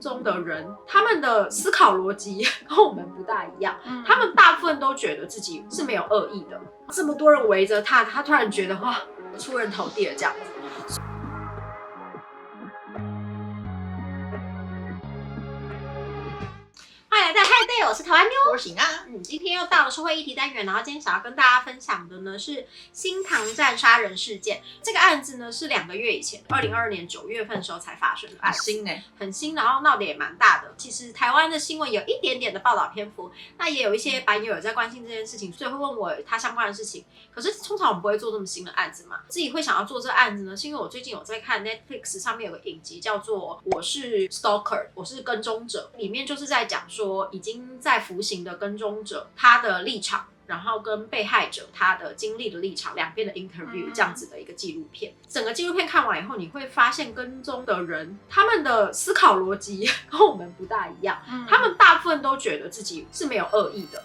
中的人，他们的思考逻辑跟我们不大一样，他们大部分都觉得自己是没有恶意的。这么多人围着他，他突然觉得哇，出人头地了这样子。欢迎来到嗨对，我是台湾妞，我是醒啊。今天又到了社会议题单元，然后今天想要跟大家分享的呢是新塘站杀人事件。这个案子呢是2个月以前，2022年9月份的时候才发生的案子，很新欸，很新，然后闹得也蛮大的。其实台湾的新闻有一点点的报道篇幅，那也有一些版友有在关心这件事情，所以会问我他相关的事情。可是通常我们不会做这么新的案子嘛，自己会想要做这个案子呢，是因为我最近有在看 Netflix 上面有个影集叫做《我是 Stalker》，我是跟踪者，里面就是在讲说已经在服刑的跟踪者他的立场，然后跟被害者他的经历的立场两边的 interview 这样子的一个纪录片。整个纪录片看完以后，你会发现跟踪的人他们的思考逻辑跟我们不大一样，他们大部分都觉得自己是没有恶意的。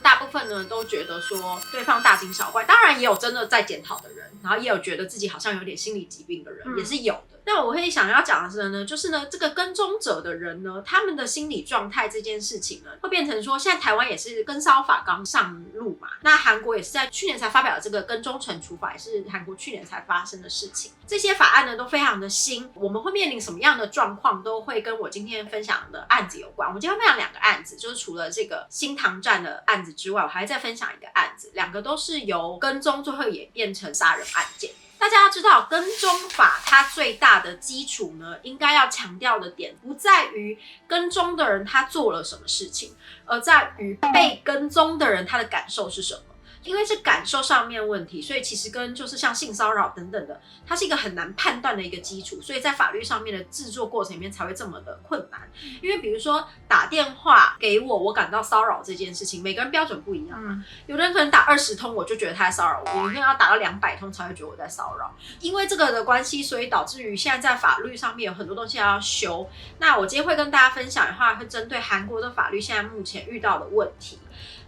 大部分呢都觉得说对方大惊小怪，当然也有真的在检讨的人，然后也有觉得自己好像有点心理疾病的人，也是有的。那我会想要讲的是呢，就是呢这个跟踪者的人呢，他们的心理状态这件事情呢，会变成说，现在台湾也是跟骚法刚上路嘛，那韩国也是在去年才发表的这个跟踪惩处法，也是韩国去年才发生的事情。这些法案呢都非常的新，我们会面临什么样的状况，都会跟我今天分享的案子有关。我们今天分享2个案子，就是除了这个新塘站的案子之外，我还再分享一个案子，2个都是由跟踪最后演变成杀人案件。大家要知道，跟踪法它最大的基础呢，应该要强调的点不在于跟踪的人他做了什么事情，而在于被跟踪的人他的感受是什么。因为是感受上面问题，所以其实跟就是像性骚扰等等的，它是一个很难判断的一个基础，所以在法律上面的制作过程里面才会这么的困难。因为比如说打电话给我感到骚扰这件事情，每个人标准不一样有的人可能打20通我就觉得他在骚扰我，有的人要打到200通才会觉得我在骚扰。因为这个的关系，所以导致于现在在法律上面有很多东西要修。那我今天会跟大家分享的话，会针对韩国的法律现在目前遇到的问题。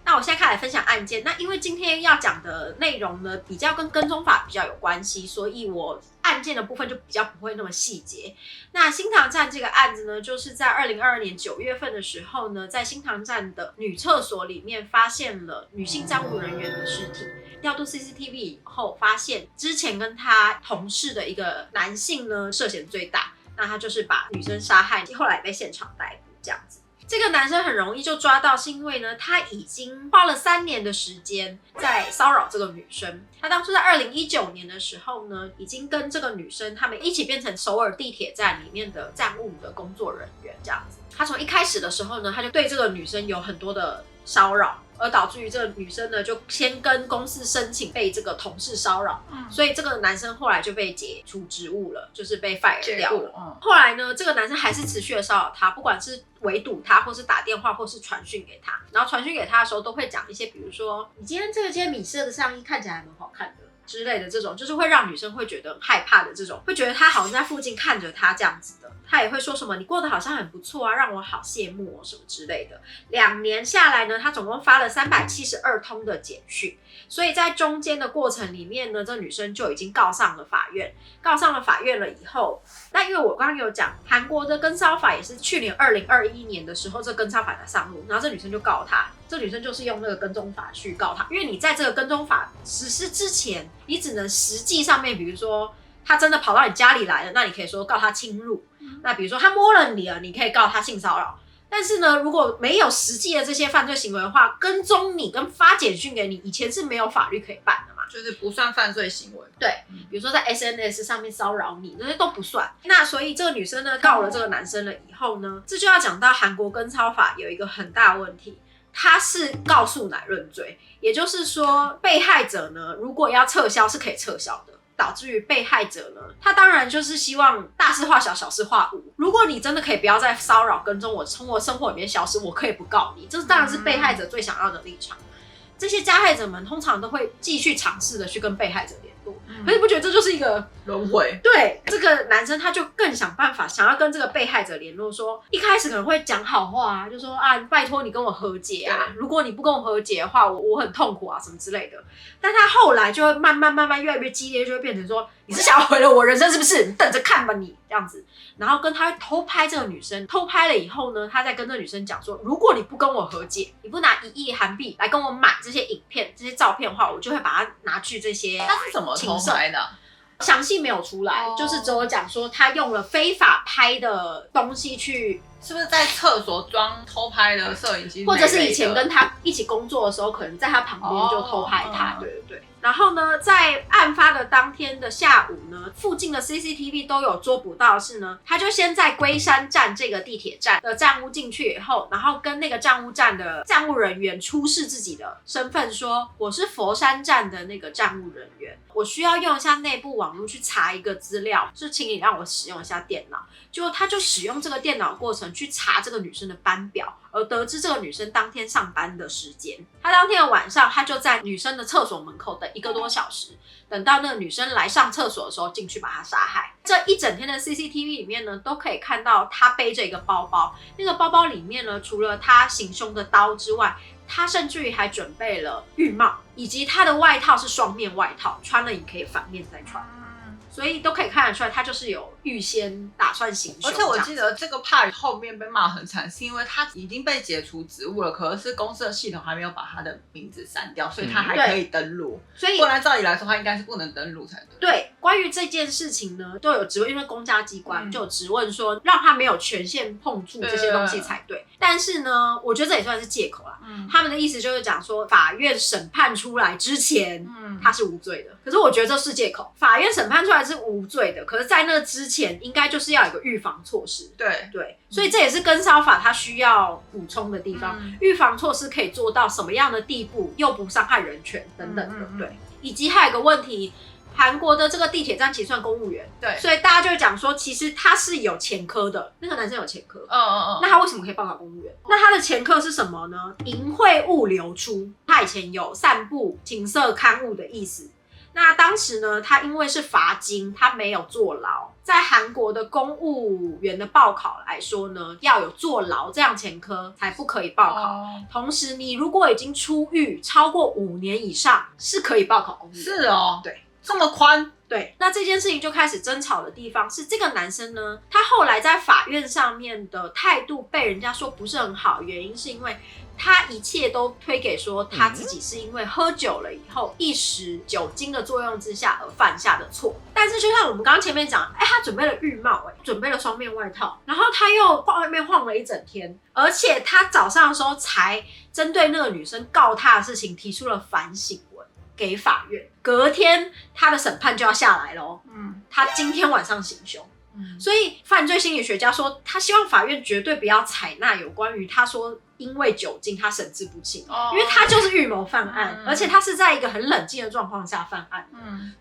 那我现在开始分享案件，那因为今天要讲的内容呢，比较跟踪法比较有关系，所以我案件的部分就比较不会那么细节。那新塘站这个案子呢，就是在2022年9月份的时候呢，在新塘站的女厕所里面发现了女性站务人员的尸体。调度 CCTV 以后，发现之前跟他同事的一个男性呢涉嫌最大，那他就是把女生杀害，后来被现场逮捕这样子。这个男生很容易就抓到，是因为呢，他已经花了3年的时间在骚扰这个女生。他当初在2019年的时候呢，已经跟这个女生他们一起变成首尔地铁站里面的站务的工作人员这样子。他从一开始的时候呢，他就对这个女生有很多的骚扰，而导致于这个女生呢，就先跟公司申请被这个同事骚扰，所以这个男生后来就被解除职务了，就是被 fire 掉了。后来呢，这个男生还是持续的骚扰她，不管是围堵他，或是打电话，或是传讯给他。然后传讯给他的时候，都会讲一些，比如说你今天这件米色的上衣看起来还蛮好看的之类的，这种就是会让女生会觉得害怕的这种，会觉得他好像在附近看着他这样子的。他也会说什么你过得好像很不错啊，让我好羡慕什么之类的。2年下来呢，他总共发了372通的简讯，所以在中间的过程里面呢，这女生就已经告上了法院。告上了法院了以后，那因为我刚刚有讲，韩国的跟骚法也是去年2021年的时候，这跟骚法才上路，然后这女生就告他。这女生就是用那个跟踪法去告他，因为你在这个跟踪法实施之前，你只能实际上面，比如说他真的跑到你家里来了，那你可以说告他侵入。那比如说他摸了你了，你可以告他性骚扰。但是呢，如果没有实际的这些犯罪行为的话，跟踪你跟发简讯给你，以前是没有法律可以办的嘛，就是不算犯罪行为。对，比如说在 SNS 上面骚扰你，那些都不算。那所以这个女生呢告了这个男生了以后呢，这就要讲到韩国跟骚法有一个很大的问题，它是告诉乃论罪，也就是说被害者呢如果要撤销是可以撤销的。导致于被害者呢，他当然就是希望大事化小，小事化无。如果你真的可以不要再骚扰跟踪我，从我生活里面消失，我可以不告你，这当然是被害者最想要的立场。这些加害者们通常都会继续尝试的去跟被害者联络，可是你不觉得这就是一个轮回？对，这个男生他就更想办法，想要跟这个被害者联络，说一开始可能会讲好话啊，就说啊，拜托你跟我和解啊，如果你不跟我和解的话，我很痛苦啊，什么之类的。但他后来就会慢慢越来越激烈，就会变成说，你是想要毁了我人生是不是？你等着看吧你。这样子，然后跟他偷拍这个女生，偷拍了以后呢，他再跟这个女生讲说，如果你不跟我和解，你不拿1亿韩币来跟我买这些影片、这些照片的话，我就会把它拿去这些。他是怎么偷拍的？详细没有出来，就是只有讲说他用了非法拍的东西去，是不是在厕所装偷拍的摄影机，或者是以前跟他一起工作的时候，可能在他旁边就偷拍他，对对对。然后呢，在案发的当天的下午呢，附近的 CCTV 都有捉捕到是呢，他就先在龟山站这个地铁站的站务进去以后，然后跟那个站务站的站务人员出示自己的身份，说我是佛山站的那个站务人员，我需要用一下内部网络去查一个资料，就请你让我使用一下电脑。结果他就使用这个电脑过程去查这个女生的班表，而得知这个女生当天上班的时间。他当天的晚上，他就在女生的厕所门口等1个多小时，等到那个女生来上厕所的时候进去把她杀害。这一整天的 CCTV 里面呢，都可以看到他背着一个包包，那个包包里面呢，除了他行凶的刀之外，他甚至于还准备了浴帽，以及他的外套是双面外套，穿了你可以反面再穿。所以都可以看得出来，他就是有预先打算行凶。而且我记得这个 part 后面被骂很惨，是因为他已经被解除职务了，可是公司的系统还没有把他的名字删掉，所以他还可以登录。所以不然照理来说，他应该是不能登录才对。对，关于这件事情呢，都有质问，因为公家机关就有质问说，让他没有权限碰触这些东西才对。但是呢，我觉得这也算是借口啦。他们的意思就是讲说，法院审判出来之前，他是无罪的。可是我觉得这是借口，法院审判出来是无罪的，可是在那之前，应该就是要有一个预防措施。对对，所以这也是跟骚法它需要补充的地方。预防措施可以做到什么样的地步，又不伤害人权等等的，对。以及还有一个问题。韩国的这个地铁站其实算公务员，对，所以大家就会讲说，其实他是有前科的，那个男生有前科，那他为什么可以报考公务员？那他的前科是什么呢？淫秽物流出，他以前有散布情色刊物的意思。那当时呢，他因为是罚金，他没有坐牢。在韩国的公务员的报考来说呢，要有坐牢这样前科才不可以报考。同时，你如果已经出狱超过5年以上，是可以报考公务员。是哦，对。这么宽？对，那这件事情就开始争吵的地方是这个男生呢，他后来在法院上面的态度被人家说不是很好，原因是因为他一切都推给说他自己是因为喝酒了以后一时酒精的作用之下而犯下的错。但是就像我们刚刚前面讲，他准备了浴帽，准备了双面外套，然后他又外面晃了一整天，而且他早上的时候才针对那个女生告他的事情提出了反省文给法院，隔天他的审判就要下来咯。他今天晚上行凶。所以犯罪心理学家说，他希望法院绝对不要采纳有关于他说因为酒精他神志不清，因为他就是预谋犯案，而且他是在一个很冷静的状况下犯案，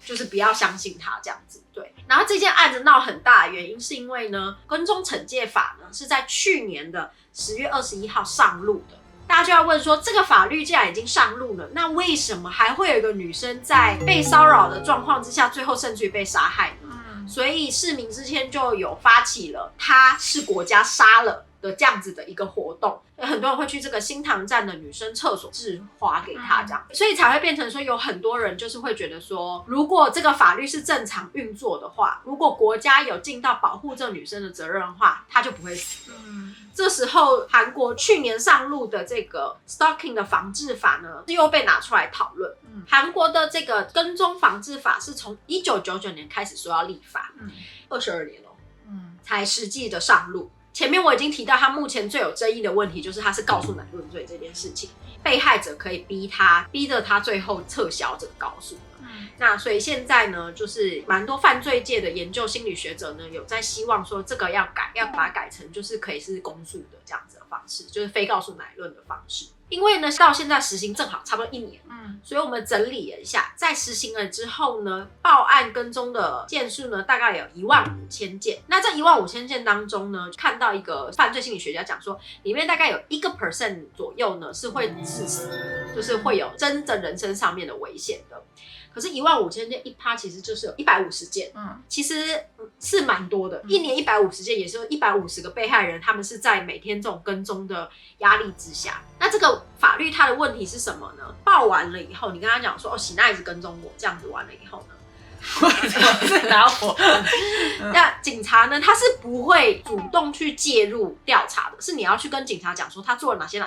就是不要相信他这样子。对，然后这件案子闹很大的原因是因为呢，跟踪惩戒法呢是在去年的10月21号上路的。大家就要问说，这个法律既然已经上路了，那为什么还会有一个女生在被骚扰的状况之下，最后甚至于被杀害呢？所以市民之间就有发起了她是国家杀了的这样子的一个活动，很多人会去这个新塘站的女生厕所置花给她这样，所以才会变成说有很多人就是会觉得说，如果这个法律是正常运作的话，如果国家有尽到保护这个女生的责任的话，她就不会死。这时候韩国去年上路的这个 stalking 的防治法呢，又被拿出来讨论。韩国的这个跟踪防治法是从1999年开始说要立法，22年了，才实际的上路。前面我已经提到，他目前最有争议的问题就是他是告诉乃论罪这件事情，被害者可以逼着他最后撤销这个告诉。那所以现在呢，就是蛮多犯罪界的研究心理学者呢，有在希望说这个要把它改成就是可以是公诉的这样子的方式，就是非告诉乃论的方式。因为呢，到现在实行正好差不多1年，所以我们整理了一下，在实行了之后呢，报案跟踪的件数呢，大概有15000件。那这15000件当中呢，看到一个犯罪心理学家讲说，里面大概有1% 左右呢是会致死，就是会有真正人身上面的危险的。可是15000件1%其实就是有150件，其实是蛮多的。1年150件，也是150个被害人，他们是在每天这种跟踪的压力之下。那这个法律它的问题是什么呢？报完了以后，你跟他讲说，喜娜一直跟踪我，这样子完了以后呢，为什么是拿火？那警察呢，他是不会主动去介入调查的，是你要去跟警察讲说他做了哪些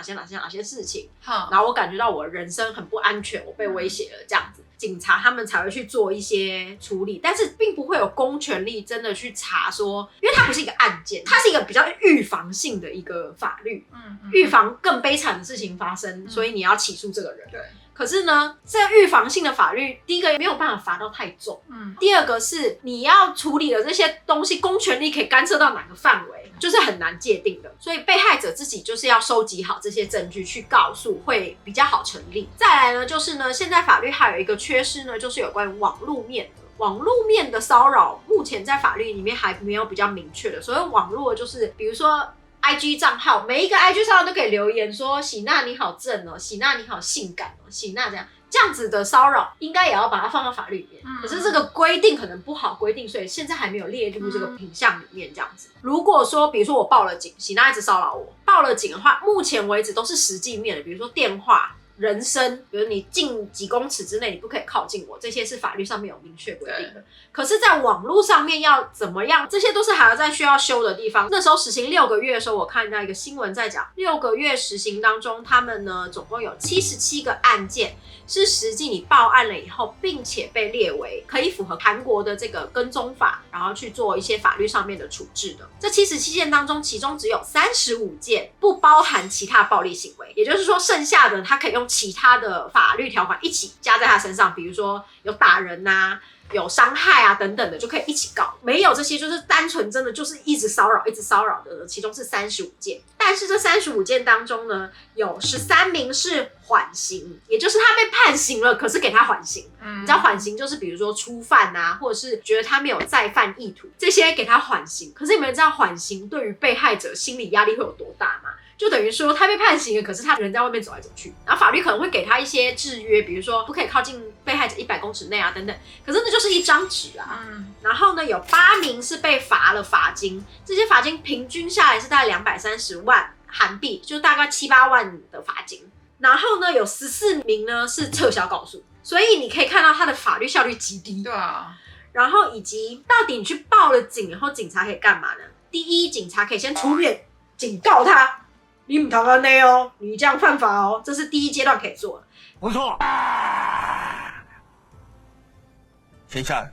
事情，然后我感觉到我人生很不安全，我被威胁了这样子。警察他们才会去做一些处理，但是并不会有公权力真的去查说，因为它不是一个案件，它是一个比较预防性的一个法律，预防更悲惨的事情发生，所以你要起诉这个人。对。可是呢，这预防性的法律，第一个没有办法罚到太重，第二个是你要处理的这些东西，公权力可以干涉到哪个范围，就是很难界定的。所以被害者自己就是要收集好这些证据去告诉，会比较好成立。再来呢，就是呢，现在法律还有一个缺失呢，就是有关于网络面的。网络面的骚扰，目前在法律里面还没有比较明确的。所谓网络，就是比如说IG 账号，每一个 IG 账号都可以留言说喜娜你好正哦，喜娜你好性感哦，喜娜这样子的骚扰，应该也要把它放到法律里面。可是这个规定可能不好规定，所以现在还没有列入这个品项里面这样子。如果说比如说我报了警，喜娜一直骚扰我，报了警的话，目前为止都是实际面的，比如说电话。人身，比如你近几公尺之内你不可以靠近我，这些是法律上面有明确规定的。可是在网络上面要怎么样，这些都是还要再需要修的地方。那时候实行6个月的时候，我看到一个新闻在讲，6个月实行当中，他们呢总共有77个案件是实际你报案了以后，并且被列为可以符合韩国的这个跟踪法，然后去做一些法律上面的处置的。这77件当中，其中只有35件不包含其他暴力行为，也就是说剩下的他可以用其他的法律条款一起加在他身上，比如说有打人啊，有伤害啊等等的，就可以一起告。没有这些就是单纯真的就是一直骚扰的，其中是35件。但是这35件当中呢，有13名是缓刑，也就是他被判刑了，可是给他缓刑。你知道缓刑就是比如说初犯啊，或者是觉得他没有再犯意图，这些给他缓刑。可是你们知道缓刑对于被害者心理压力会有多大吗？就等于说他被判刑了，可是他人在外面走来走去，然后法律可能会给他一些制约，比如说不可以靠近被害者100公尺内啊等等。可是那就是一张纸啊。然后呢，有8名是被罚了罚金，这些罚金平均下来是大概230万韩币，就大概7、8万的罚金。然后呢，有14名呢是撤销告诉，所以你可以看到他的法律效率极低。对啊。然后以及到底你去报了警以后，警察可以干嘛呢？第一，警察可以先出面警告他。你不能这样哦，你这样犯法哦，这是第一阶段可以做的。不错，先下来吧。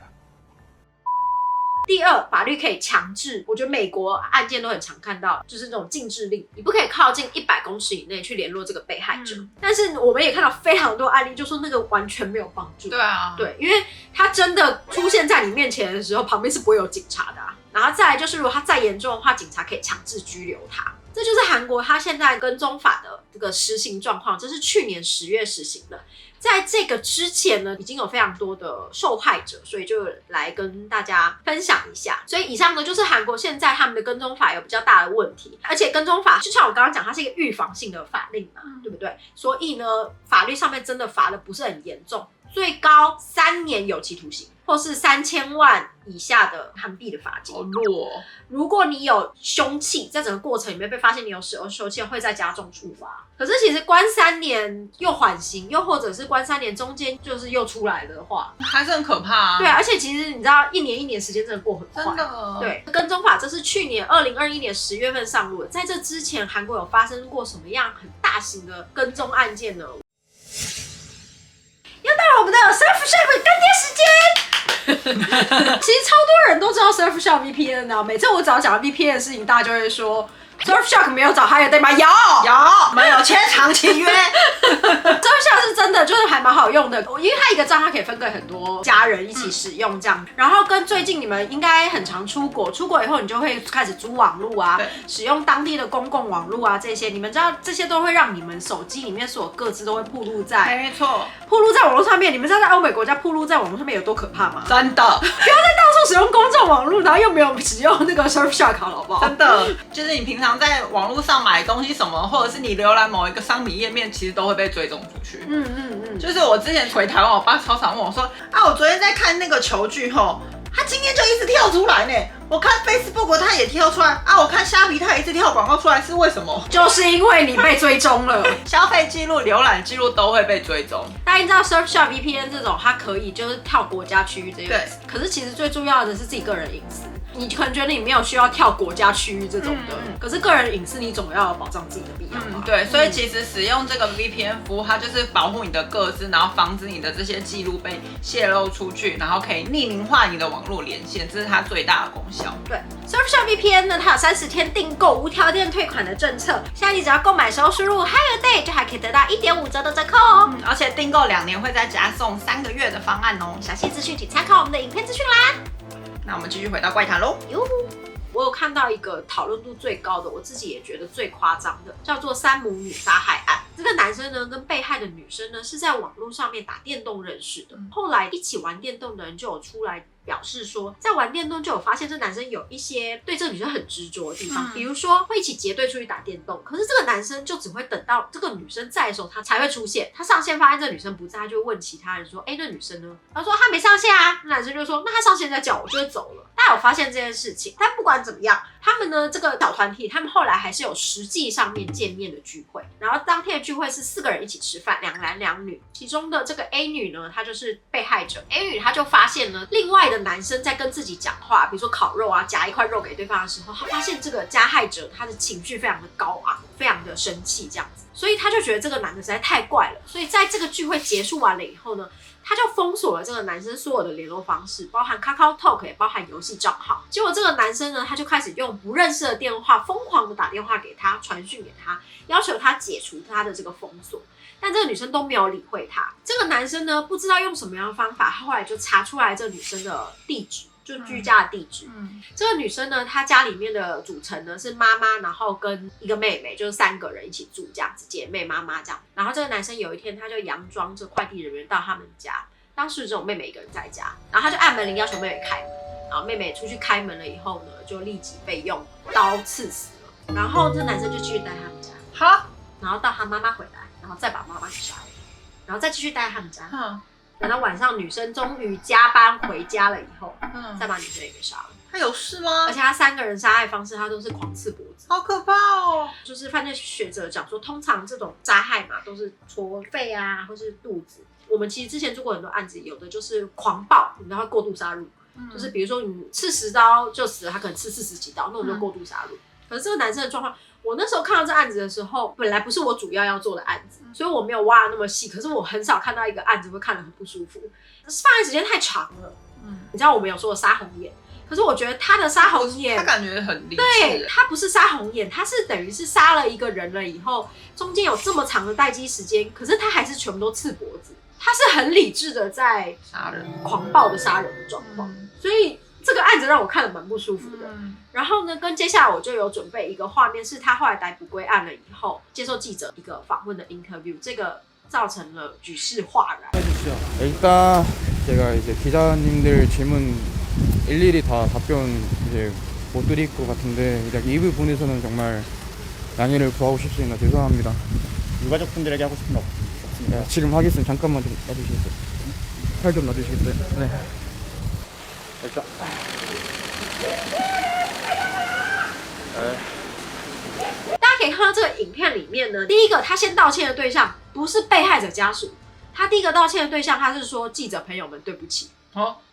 第二，法律可以强制，我觉得美国案件都很常看到，就是那种禁制令，你不可以靠近100公尺以内去联络这个被害者。但是我们也看到非常多案例，就说那个完全没有帮助。对啊，对，因为他真的出现在你面前的时候，旁边是不会有警察的啊。然后再来就是，如果他再严重的话，警察可以强制拘留他。这就是韩国他现在跟踪法的这个实行状况，这是去年10月实行的。在这个之前呢，已经有非常多的受害者，所以就来跟大家分享一下。所以以上呢，就是韩国现在他们的跟踪法有比较大的问题，而且跟踪法就像我刚刚讲，它是一个预防性的法令嘛，对不对？所以呢，法律上面真的罚的不是很严重，最高3年有期徒刑，或是3000万以下的韩币的罚金。好弱哦。如果你有凶器，在整个过程里面被发现你有使用凶器，会再加重处罚。可是其实关3年又缓刑，又或者是关3年中间就是又出来的话，还是很可怕啊。对啊，而且其实你知道，1年时间真的过很快。真的。对，跟踪法这是去年2021年10月份上路的，在这之前，韩国有发生过什么样很大型的跟踪案件呢？又到了我们的 Surfshark 干爹时间。其实超多人都知道 Surfshark VPN 的，每次我只要讲到 VPN 的事情，大家就会说 Surfshark 没有找他的代码，有，我们有签长期约。Surfshark 是真的就是还蛮好用的，因为它一个账号可以分给很多家人一起使用这样。然后跟最近你们应该很常出国以后你就会开始租网路啊，使用当地的公共网路啊，这些你们知道这些都会让你们手机里面所有个资都会暴露在，没错，暴露在网络上面。你们知道在欧美国家暴露在网络上面有多可怕吗？真的，不要再到处使用公众网路，然后又没有使用那个 Surfshark 好不好？真的，就是你平常在网络上买东西什么，或者是你浏览某一个商品页面，其实都会被追踪出去。就是我之前回台湾，我爸超常问我说啊，我昨天在看那个球剧后，他今天就一直跳出来呢。我看 Facebook 他也跳出来啊，我看虾皮他也一直跳广告出来，是为什么？就是因为你被追踪了，消费记录、浏览记录都会被追踪。大家知道 Surfshark VPN 这种，它可以就是跳国家区域这个，可是其实最重要的是自己个人隐私。你可能觉得你没有需要跳国家区域这种的，可是个人隐私你总要有保障自己的必要嘛。对，所以其实使用这个 VPN 服务，它就是保护你的个资，然后防止你的这些记录被泄露出去，然后可以匿名化你的网络连线，这是它最大的功效。对 ，Surfshark VPN 呢，它有30天订购无条件退款的政策，现在你只要购买时候输入 Higher Day 就还可以得到1.5折的折扣哦，而且订购2年会再加送3个月的方案哦。详细资讯请参考我们的影片资讯栏。那我们继续回到怪谈喽。我有看到一个讨论度最高的，我自己也觉得最夸张的，叫做3母女杀害案。这个男生呢，跟被害的女生呢，是在网络上面打电动认识的。后来一起玩电动的人就有出来表示说，在玩电动就有发现这男生有一些对这个女生很执着的地方，比如说会一起结队出去打电动，可是这个男生就只会等到这个女生在的时候，他才会出现。他上线发现这个女生不在，他就会问其他人说：“哎，那女生呢？”他说：“她没上线啊。”那男生就说：“那她上线再叫我就会走了。”大家有发现这件事情，但不管怎么样，他们呢这个小团体，他们后来还是有实际上面见面的聚会。然后当天的聚会是4个人一起吃饭，2男2女。其中的这个 A 女呢，她就是被害者。A 女她就发现呢，另外的男生在跟自己讲话，比如说烤肉啊，夹一块肉给对方的时候，她发现这个加害者他的情绪非常的高昂，非常的生气这样子，所以她就觉得这个男的实在太怪了。所以在这个聚会结束完了以后呢，他就封锁了这个男生所有的联络方式，包含 KakaoTalk 也包含游戏账号。结果这个男生呢，他就开始用不认识的电话疯狂的打电话给他，传讯给他，要求他解除他的这个封锁。但这个女生都没有理会他。这个男生呢，不知道用什么样的方法，后来就查出来这个女生的地址。就居家的地址。这个女生呢，她家里面的组成呢是妈妈，然后跟一个妹妹，就是3个人一起住这样子，姐妹妈妈这样。然后这个男生有一天他就佯装这快递人员到他们家，当时只有妹妹一个人在家，然后他就按门铃要求妹妹开门，然后妹妹出去开门了以后呢，就立即被用刀刺死了。然后这男生就继续待他们家，好，然后到他妈妈回来，然后再把妈妈给杀了，然后再继续待他们家。等到晚上女生终于加班回家了以后，再把女生也给杀了。他有事吗？而且他3个人杀害方式，他都是狂刺脖子，好可怕哦！就是犯罪学者讲说，通常这种杀害嘛，都是戳肺啊，或是肚子。我们其实之前做过很多案子，有的就是狂暴，然后过度杀戮，就是比如说你刺10刀就死了，他可能刺40几刀，那种就过度杀戮。可是这个男生的状况，我那时候看到这案子的时候，本来不是我主要要做的案子，所以我没有挖得那么细。可是我很少看到一个案子会看得很不舒服，犯案时间太长了。你知道我们有说的杀红眼，可是我觉得他的杀红眼，他感觉很理智。对，他不是杀红眼，他是等于是杀了一个人了以后，中间有这么长的待机时间，可是他还是全部都刺脖子，他是很理智的在杀人、狂暴的杀人的状况，所以这个案子让我看得蛮不舒服的。然后呢，跟接下来我就有准备一个画面，是他后来逮捕归案了以后，接受记者一个访问的 interview， 这个造成了举世哗然。 일단 제가 이제 기자님들 질문 일일이 다 답변 이제 못 드릴 것 같은데 일단 이 부분에서는 정말 양해를 구하고 싶습니다. 죄송합니다. 유가족분들에게 하고 싶은 거 없습니까? 네, 지금 하겠습니다. 잠깐만 좀 놔주시겠어요? 팔 좀 놔주시겠어요? 네. 일단. 大家可以看到这个影片里面呢，第一个他先道歉的对象不是被害者家属，他第一个道歉的对象他是说记者朋友们对不起。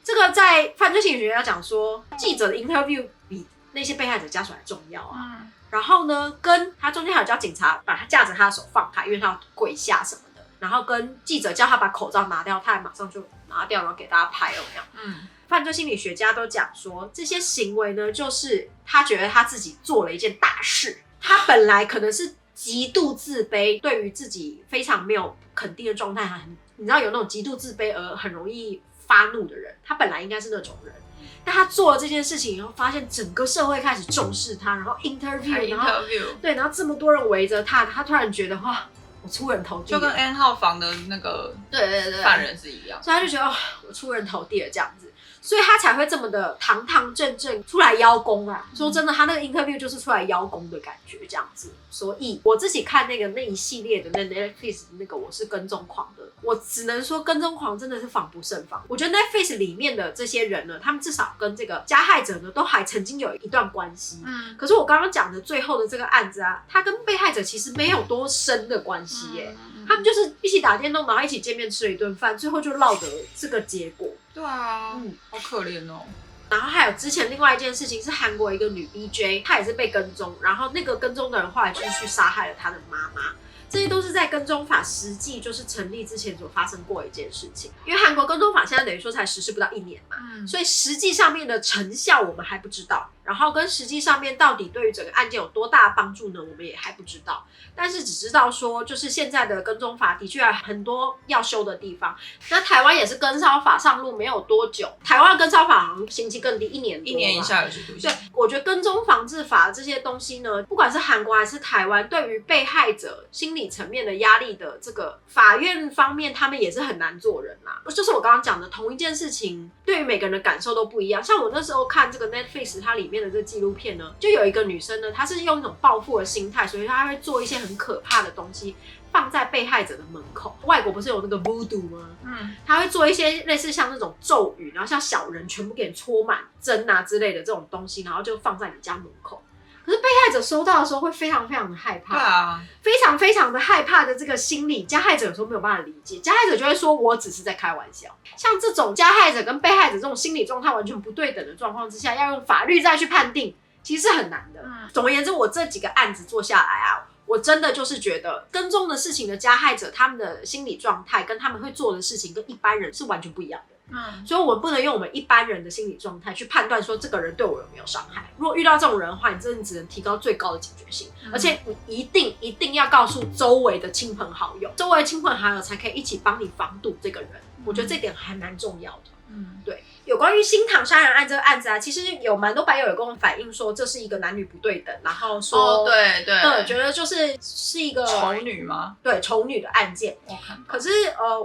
这个在犯罪心理学要讲说，记者的 interview 比那些被害者家属还重要啊。然后呢，跟他中间还有叫警察把他架着他的手放开，因为他要跪下什么的。然后跟记者叫他把口罩拿掉，他还马上就拿掉，然后给大家拍了这样。犯罪心理学家都讲说，这些行为呢，就是他觉得他自己做了一件大事。他本来可能是极度自卑，对于自己非常没有肯定的状态，你知道有那种极度自卑而很容易发怒的人，他本来应该是那种人。但他做了这件事情以后，发现整个社会开始重视他，然后 interview， 然后对，然后这么多人围着他，他突然觉得哇，我出人头地了，就跟 N 号房的那个对犯人是一样，所以他就觉得哦，我出人头地了这样子。所以他才会这么的堂堂正正出来邀功啊。说真的，他那个 interview 就是出来邀功的感觉这样子。所以我自己看那一系列的那 Netflix 那个我是跟踪狂的，我只能说跟踪狂真的是防不胜防。我觉得 Netflix 里面的这些人呢，他们至少跟这个加害者呢都还曾经有一段关系。可是我刚刚讲的最后的这个案子啊，他跟被害者其实没有多深的关系耶。他们就是一起打电动，然后一起见面吃了一顿饭，最后就落得这个结果。对啊，好可怜哦。然后还有之前另外一件事情是韩国一个女 DJ， 她也是被跟踪，然后那个跟踪的人后来就是去杀害了她的妈妈。这些都是在跟踪法实际就是成立之前所发生过的一件事情。因为韩国跟踪法现在等于说才实施不到1年嘛，所以实际上面的成效我们还不知道，然后跟实际上面到底对于整个案件有多大的帮助呢，我们也还不知道。但是只知道说，就是现在的跟踪法的确很多要修的地方。那台湾也是跟骚法上路没有多久，台湾跟骚法好像刑期更低，1年多，1年以下有期徒刑。对，我觉得跟踪防治法这些东西呢，不管是韩国还是台湾，对于被害者心理层面的压力的这个法院方面，他们也是很难做人啦。就是我刚刚讲的，同一件事情，对于每个人的感受都不一样。像我那时候看这个 Netflix 它里面的这个纪录片呢，就有一个女生呢，她是用一种报复的心态，所以她会做一些很可怕的东西放在被害者的门口。外国不是有那个 voodoo 吗？她会做一些类似像那种咒语，然后像小人全部给你戳满针啊之类的这种东西，然后就放在你家门口。可是被害者收到的时候会非常非常的害怕，对啊，非常非常的害怕的这个心理，加害者有时候没有办法理解，加害者就会说我只是在开玩笑。像这种加害者跟被害者这种心理状态完全不对等的状况之下，要用法律再去判定，其实是很难的。总而言之，我这几个案子做下来啊，我真的就是觉得跟踪的事情的加害者，他们的心理状态跟他们会做的事情跟一般人是完全不一样的。所以我们不能用我们一般人的心理状态去判断说这个人对我有没有伤害。如果遇到这种人的话，你真的只能提高最高的警觉性，而且你一定要告诉周围的亲朋好友，周围的亲朋好友才可以一起帮你防堵这个人。我觉得这点还蛮重要的。对，有关于新唐杀人案这个案子啊，其实有蛮多版友有跟我反映说这是一个男女不对等，然后说对，觉得就是一个丑女吗？对，丑女的案件。我看到，可是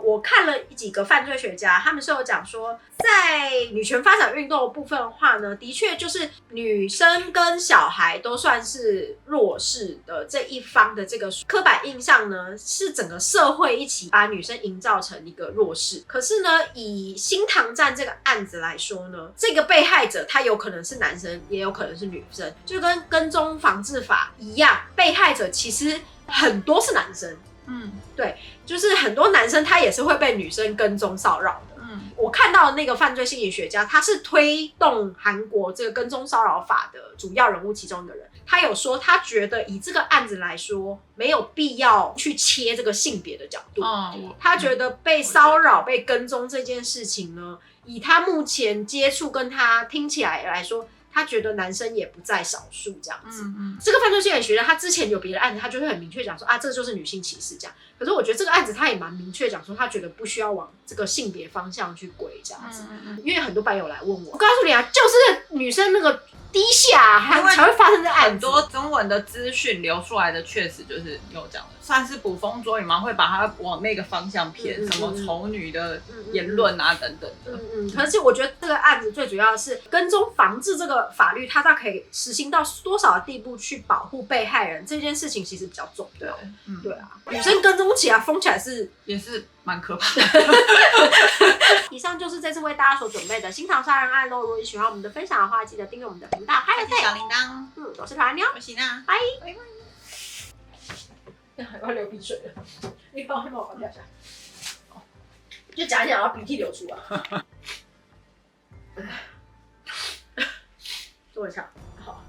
我看了几个犯罪学家，他们是有讲说，在女权发展运动的部分的话呢，的确就是女生跟小孩都算是弱势的这一方的这个刻板印象呢，是整个社会一起把女生营造成一个弱势。可是呢，以新唐站这个案子来说呢，这个被害者他有可能是男生，也有可能是女生，就跟跟踪防治法一样，被害者其实很多是男生。对，就是很多男生他也是会被女生跟踪骚扰的。我看到的那个犯罪心理学家，他是推动韩国这个跟踪骚扰法的主要人物其中一个人。他有说，他觉得以这个案子来说，没有必要去切这个性别的角度。他觉得被骚扰、被跟踪这件事情呢，以他目前接触跟他听起来来说，他觉得男生也不在少数这样子。这个犯罪心理学家他之前有别的案子，他就会很明确讲说啊，这就是女性歧视这样。可是我觉得这个案子他也蛮明确讲说，他觉得不需要往这个性别方向去归这样子。因为很多版友来问我告诉你啊，就是女生那个低下才会发生这案子。很多中文的资讯流出来的，确实就是有讲的，算是捕风捉影嘛，会把它往那个方向偏，什么丑女的言论啊等等的。可是我觉得这个案子最主要的是跟踪防治这个法律，它大概可以实行到多少的地步去保护被害人，这件事情其实比较重要。对啊，女生跟踪起来疯起来也是蛮可怕的。以上就是这次为大家所准备的新唐杀人案喽。如果你喜欢我们的分享的话，记得订阅我们的频道，还有小铃铛。我是团妞，我是娜，拜拜。要流鼻水了，你帮我把它掉下来。就讲一讲，然后鼻涕流出来。坐一下，好，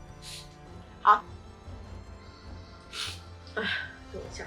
坐一下。